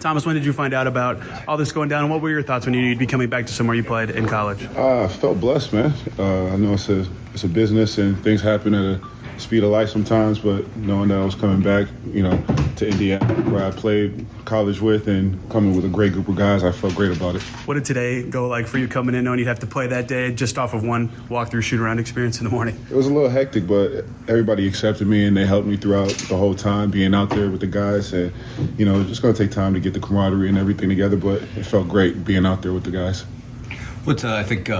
Thomas, when did you find out about all this going down, and what were your thoughts when you'd be coming back to somewhere you played in college? I felt blessed, man. I know it's a business and things happen at a speed of light sometimes, but knowing that I was coming back, to Indiana, where I played college with, and coming with a great group of guys, I felt great about it. What did today go like for you coming in knowing you'd have to play that day just off of one walkthrough shoot-around experience in the morning? It was a little hectic, but everybody accepted me, and they helped me throughout the whole time, being out there with the guys. And, just going to take time to get the camaraderie and everything together, but it felt great being out there with the guys. I think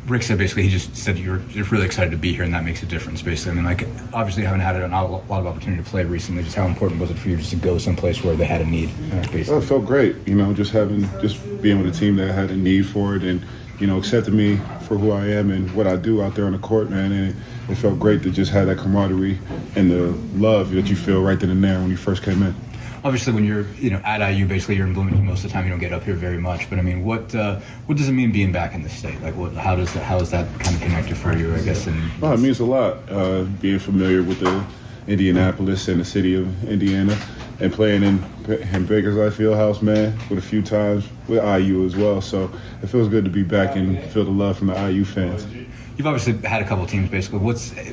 Rick said basically, he just said you're just really excited to be here, and that makes a difference, basically. I mean, obviously haven't had a lot of opportunity to play recently. Just how important was it for you just to go someplace where they had a need, basically? Well, it felt great, just being with a team that had a need for it, and, accepted me for who I am and what I do out there on the court, man. And it felt great to just have that camaraderie and the love that you feel right then and there when you first came in. Obviously, when you're at IU, basically you're in Bloomington most of the time. You don't get up here very much. But I mean, what does it mean being back in the state? Like, how is that kind of connected for you? I guess. Well, it means a lot. Being familiar with the Indianapolis and the city of Indiana, and playing in Baker's Life Fieldhouse, man, with a few times with IU as well. So it feels good to be back and feel the love from the IU fans. You've obviously had a couple of teams, basically.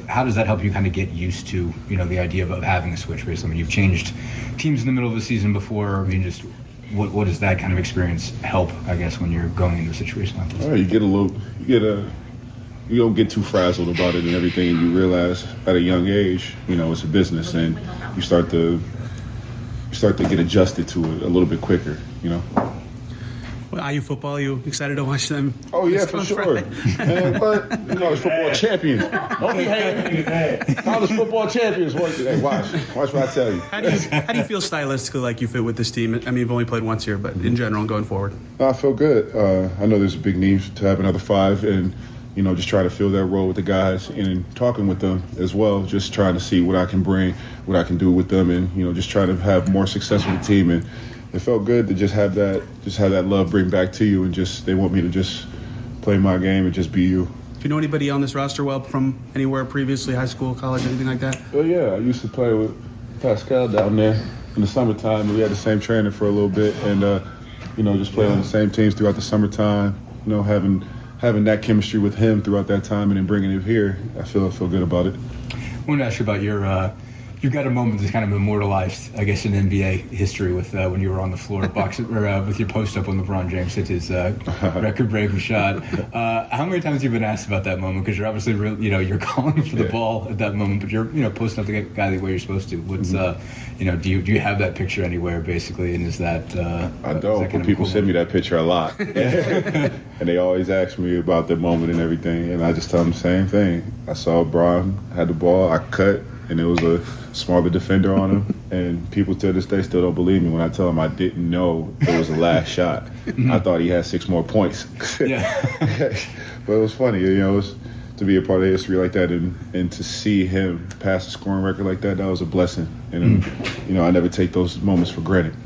How does that help you kind of get used to, the idea of having a switch, basically? I mean, you've changed teams in the middle of the season before. I mean, just what does that kind of experience help, I guess, when you're going into a situation like this? You don't get too frazzled about it and everything, and you realize at a young age, it's a business, and you start to get adjusted to it a little bit quicker, Well, IU football, you excited to watch them? Oh, yeah, for sure. Man, but college football champions. Don't be hating. College football champions. Hey, watch what I tell you. How do you feel stylistically like you fit with this team? I mean, you've only played once here, but in general, going forward. I feel good. I know there's a big need to have another 5, and, just try to fill that role with the guys and talking with them as well, just trying to see what I can bring, what I can do with them, and, just try to have more success with the team. And it felt good to just have that love bring back to you, and they want me to just play my game and just be you. Do you know anybody on this roster well from anywhere previously, high school, college, anything like that? Oh, yeah. I used to play with Pascal down there in the summertime. We had the same trainer for a little bit, and, just playing on the same teams throughout the summertime, having that chemistry with him throughout that time and then bringing it here, I feel good about it. I want to ask you about you've got a moment that's kind of immortalized, I guess, in NBA history with when you were on the floor with your post-up when LeBron James hit his record-breaking shot. How many times have you been asked about that moment? Because you're obviously, you're calling for the ball at that moment, but you're, posting up the guy the way you're supposed to. What's, do you have that picture anywhere, basically? And is that? I don't. But people send me that picture a lot, and they always ask me about that moment and everything, and I just tell them the same thing. I saw Bron had the ball, I cut, and it was a smaller defender on him, and people to this day still don't believe me when I tell them I didn't know it was the last shot. I thought he had 6 more points. Yeah. But it was funny, to be a part of history like that, and to see him pass a scoring record like that was a blessing. And, I never take those moments for granted.